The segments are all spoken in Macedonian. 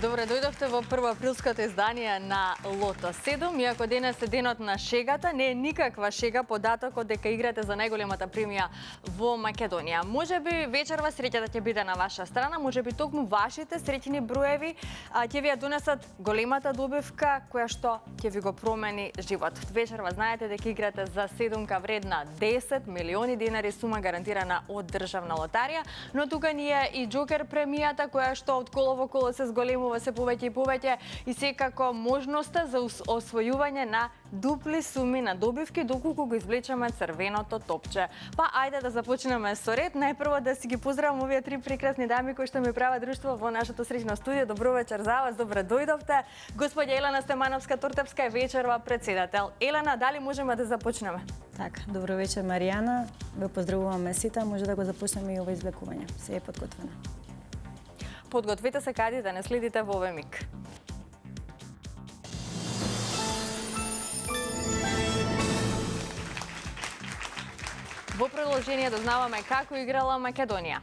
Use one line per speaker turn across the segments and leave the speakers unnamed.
Добре дојдовте во првоаприлското издание на Лото 7. Иако денес е денот на шегата, не е никаква шега податокот дека играте за најголемата премија во Македонија. Можеби вечерва среќата ќе биде на ваша страна, можеби токму вашите среќни броеви ќе ви ја донесат големата добивка која што ќе ви го промени живот. Вечерва знаете дека играте за седумка вредна 10 милиони денари, сума гарантирана од државна лотарија, но тука ни е и џокер премијата која што од коло во коло се зголемува се повеќе и повеќе и секако можноста за освојување на дупли суми на добивки доколку го извлечеме црвеното топче. Па ајде да започнеме со ред. Најпрво да си ги поздравам овие три прекрасни дами кои што ми прават друштво во нашето среќно студио. Добро вечер за вас, добре дојдовте. Господја Елена Стемановска-Туртевска е вечерва председател. Елена, дали можеме да започнеме?
Така, добро вечер Маријана. Ве поздравуваме сите, може да го започнеме и ова извлекување. Се е подготвена.
Подгответе се кади да не следите во овој миг. Во продолжение дознаваме како играла Македонија.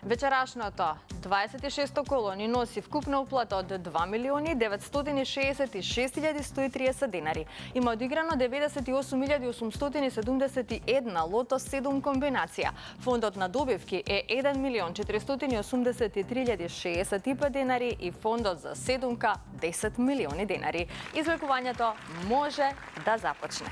Вечерашното 26-то коло ни носи вкупна уплата од 2.966.130 денари. Има одиграно 98.871 Лото 7 комбинација. Фондот на добивки е 1.483.065 денари и фондот за седумка 10 милиони денари. Извлекувањето може да започне.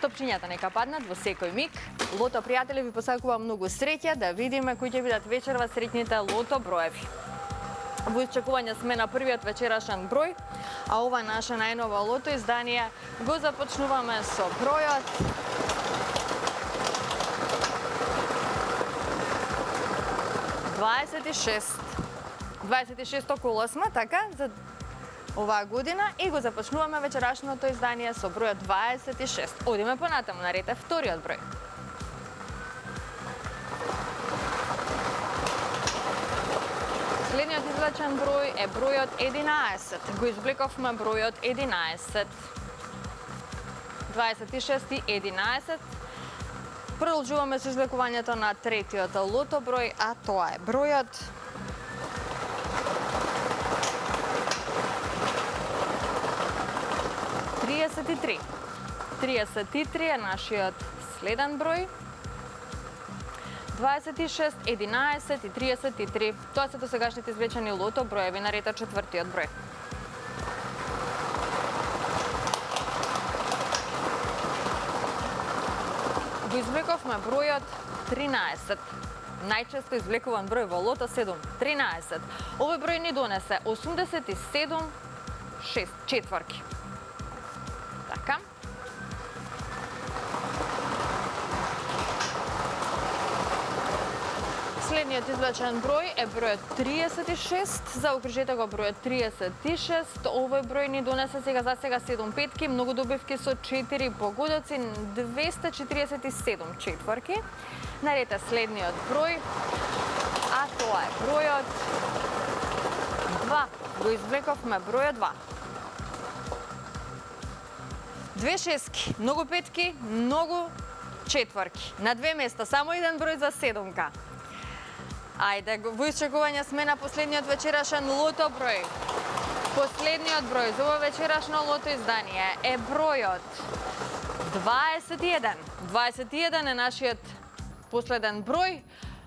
Топчињата нека паднат во секој миг. Лото пријатели ви посакува многу среќа, да видиме кои ќе бидат вечерва среќните лото броеви. Во очекување сме на првиот вечерашен број, а ова наше најново лото издание го започнуваме со бројот 26 коло сме, така, за оваа година и го започнуваме вечерашното издание со бројот 26. Одиме понатаму, на ред е вториот број. Следниот извлечен број е бројот 11. Го извлековме бројот 11. 26 и 11. Продолжуваме со извлекувањето на третиот лото број, а тоа е бројот 33. 33 е нашиот следен број. 26, 11 и 33. Тоа се досегашните извлечени лото броеви, на ред е четвртиот број. Го извлековме бројот 13. Најчесто извлекуван број во лото 7. 13. Овој број ни донесе 87 четворки. Така. Следниот извлечен број е бројот 36. Заокружете го бројот 36. Овој број ни донесе за сега 7 петки, многу добивки со 4 погодоци, 247 четворки. Наред е следниот број, а тоа е бројот 2. Го извлековме бројот 2. Две шески, многу петки, многу четворки. На две места, само еден број за седумка. Ајде, во очекување сме на последниот вечерашен лото број. Последниот број за ова вечерашно лото издание е бројот 21. 21 е нашиот последен број.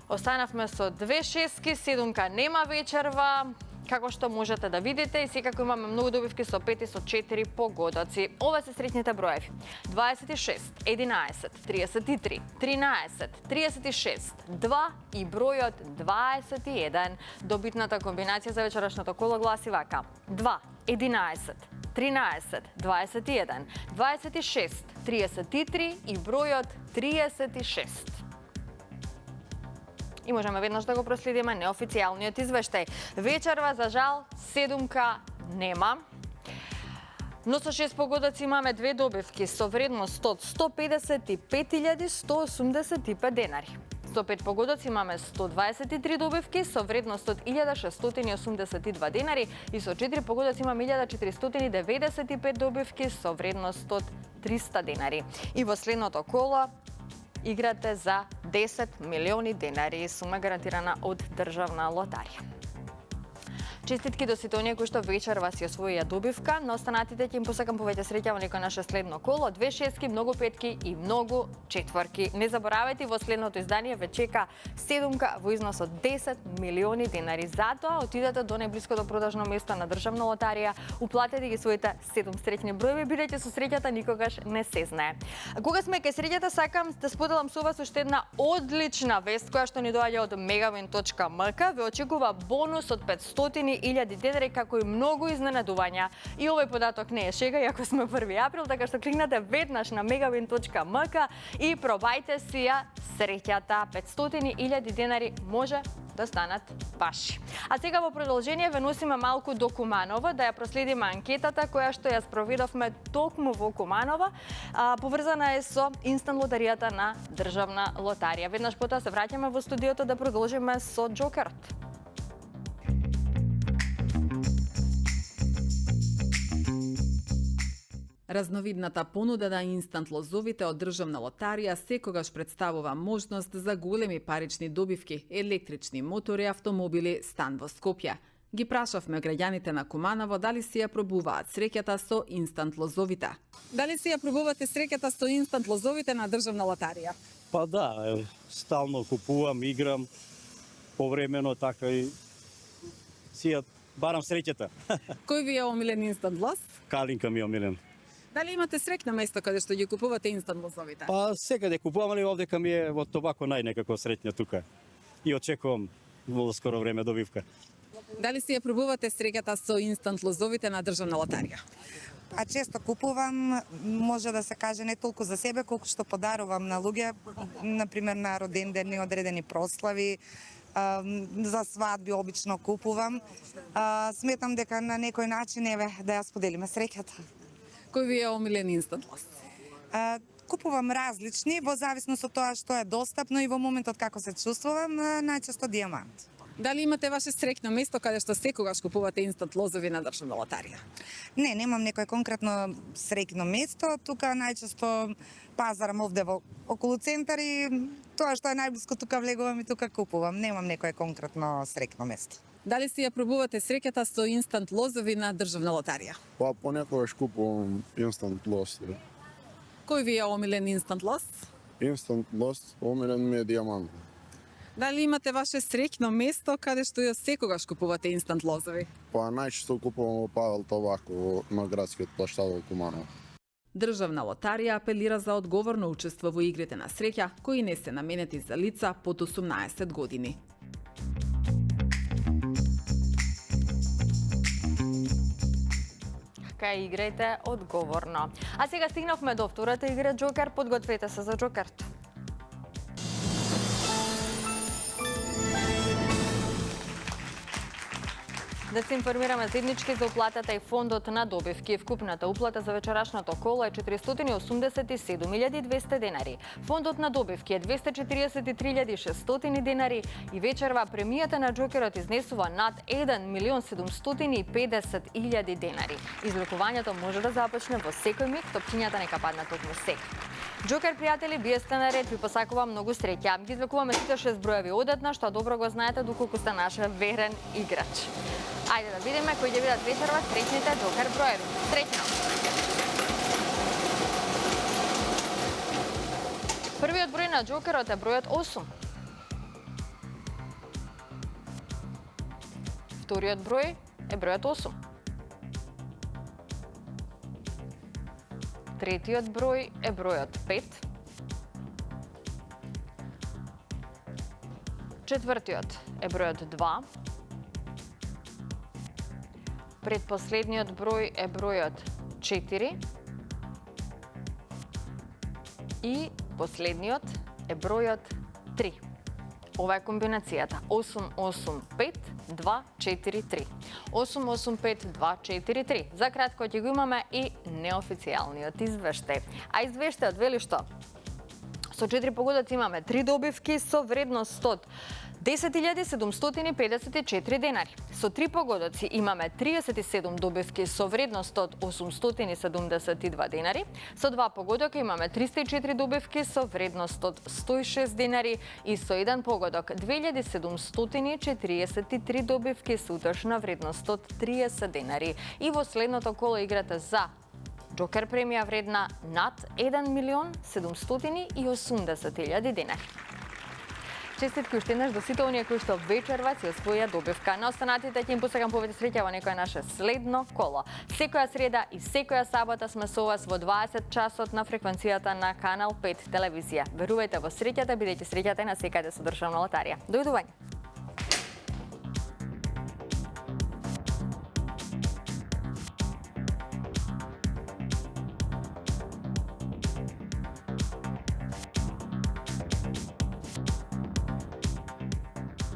Останавме со две шески, седумка нема вечерва. Како што можете да видите, и секако имаме многу добивки со 5 и со 4 погодоци. Ова се среќните броеви. 26, 11, 33, 13, 36, 2 и бројот 21. Добитната комбинација за вечерашното коло гласи вака. 2, 11, 13, 21, 26, 33 и бројот 36. И можеме веднаш да го проследиме неофицијалниот извештај. Вечерва, за жал, седумка нема. Но со 6 погодоци имаме две добивки со вредност од 155.185 денари. Со 5 погодоци имаме 123 добивки со вредност од 1.682 денари и со 4 погодоци имаме 1.495 добивки со вредност од 300 денари. И во следното коло играте за 10 милиони денари, сума гарантирана од државна лотарија. Честитки до сите оние кои што вечерва си освоија добивка, на останатите ќе им посакам повеќе среќа во некој наше следно коло, 2 шестки, многу петки и многу четворки. Не заборавајте, во следното издание ве чека седумка во износ од 10 милиони денари. Затоа отидете до најблиското продажно место на Државна лотарија, уплатете ги своите 7 среќни броеви, бидејќи со среќата никогаш не се знае. Кога сме кај среќата, сакам да споделам со вас уште една одлична вест која што ни доаѓа од megawin.mk. Ве очекува бонус од 500.000 денари, како и многу изненадувања. И овој податок не е шега, иако сме 1 април, така што кликнете веднаш на megawin.mk и пробајте си ја среќата. 500.000 денари може да станат ваши. А сега во продолжение ве носиме малку до Куманово, да ја проследиме анкетата која што ја спроведовме токму во Куманово, поврзана е со инстант лотаријата на Државна лотарија. Веднаш потоа се враќаме во студиото да продолжиме со Джокерот.
Разновидната понуда на инстант лозовите од Државна лотарија секогаш представува можност за големи парични добивки, електрични мотори, автомобили, стан во Скопје. Ги прашавме граѓаните на Куманово дали си ја пробуваат среќата со инстант лозовите. Дали си ја пробувате среќата со инстант лозовите на Државна лотарија?
Па да, стално купувам, играм, повремено така и си ја барам среќата.
Кој ви е омилен инстант лоз?
Калинка ми е омилен.
Дали имате среќно место каде што ги купувате инстант лозовите?
Па секаде купувам, али овдека ми е во Тобако најнекако среќна тука. И очекувам во скоро време добивка.
Дали си ја пробувате среќата со инстант лозовите на Државна лотарија?
А често купувам, може да се каже не толку за себе, колку што подарувам на луѓе, например на родендени, одредени прослави, за свадби обично купувам. Сметам дека на некој начин еве да ја споделиме среќата.
Кој ви е омилен инстант лоз?
Купувам различни во зависност од тоа што е достапно и во моментот како се чувствувам, најчесто дијамант.
Дали имате ваше среќно место каде што секогаш купувате инстант лозови на Државна лотарија?
Не, немам некој конкретно среќно место, тука најчесто пазарам овде во околу центар и тоа што е најблиско тука влегувам и тука купувам. Немам некој конкретно среќно место.
Дали си ја пробувате среќата со инстант лозови на Државна лотарија?
Па понекогаш купувам инстант лост.
Кој ви е омилен инстант лоз?
Инстант лост омилен ми е дијамант.
Дали имате ваше среќно место каде што ја секогаш купувате инстант лозови?
Па најчесто купувам во Павел Тобако на градскиот плаштад во Куманово.
Државна лотарија апелира за одговорно учество во игрите на среќа, кои не се наменети за лица под 18 години.
Играјте одговорно. А сега стигнавме до втората игра Джокер. Подгответе се за Джокерто. Да се информираме заеднички за уплатата и фондот на добивки. Вкупната уплата за вечерашното коло е 487.200 денари. Фондот на добивки е 243.600 денари и вечерва премијата на Джокерот изнесува над 1.750.000 денари. Извлекувањето може да започне во секој миг, топчињата нека паднат токму сега. Джокер, пријатели, вие сте на ред, ви посакувам многу среќа. Ги извлекуваме сите 6 броеви одеднаш, што добро го знаете доколку сте наш верен играч. Ајде да видиме кои ќе бидат вечерва среќните Джокер броеви. Среќно! Првиот број на Джокерот е бројот 8. Вториот број е бројот 8. Третиот број е бројот 5. Четвртиот е бројот 2. Предпоследниот број е бројот 4. И последниот е бројот 3. Ова е комбинацијата 885-243. 885-243. За кратко ќе го имаме и неофицијалниот извештај. А извештајот вели што? Со 4 погодоци имаме 3 добивки со вредност од 10.754 денари. Со 3 погодоци имаме 37 добивки со вредност од 872 денари. Со 2 погодока имаме 304 добивки со вредност од 106 денари и со 1 погодок 2743 добивки со утрошна вредност од 30 денари. И во следното коло играте за Джокер премија вредна над 1.780.000 денари. Честитки уште еднаш до сите оние кои што вечерва си освоја добивка. На останатите ќе им посакам повеќе среќа во некое наше следно коло. Секоја среда и секоја сабота сме со вас во 20 часот на фреквенцијата на Канал 5 телевизија. Верувајте во среќата, бидејќи среќата е на секаде со државна лотарија. Дојдување.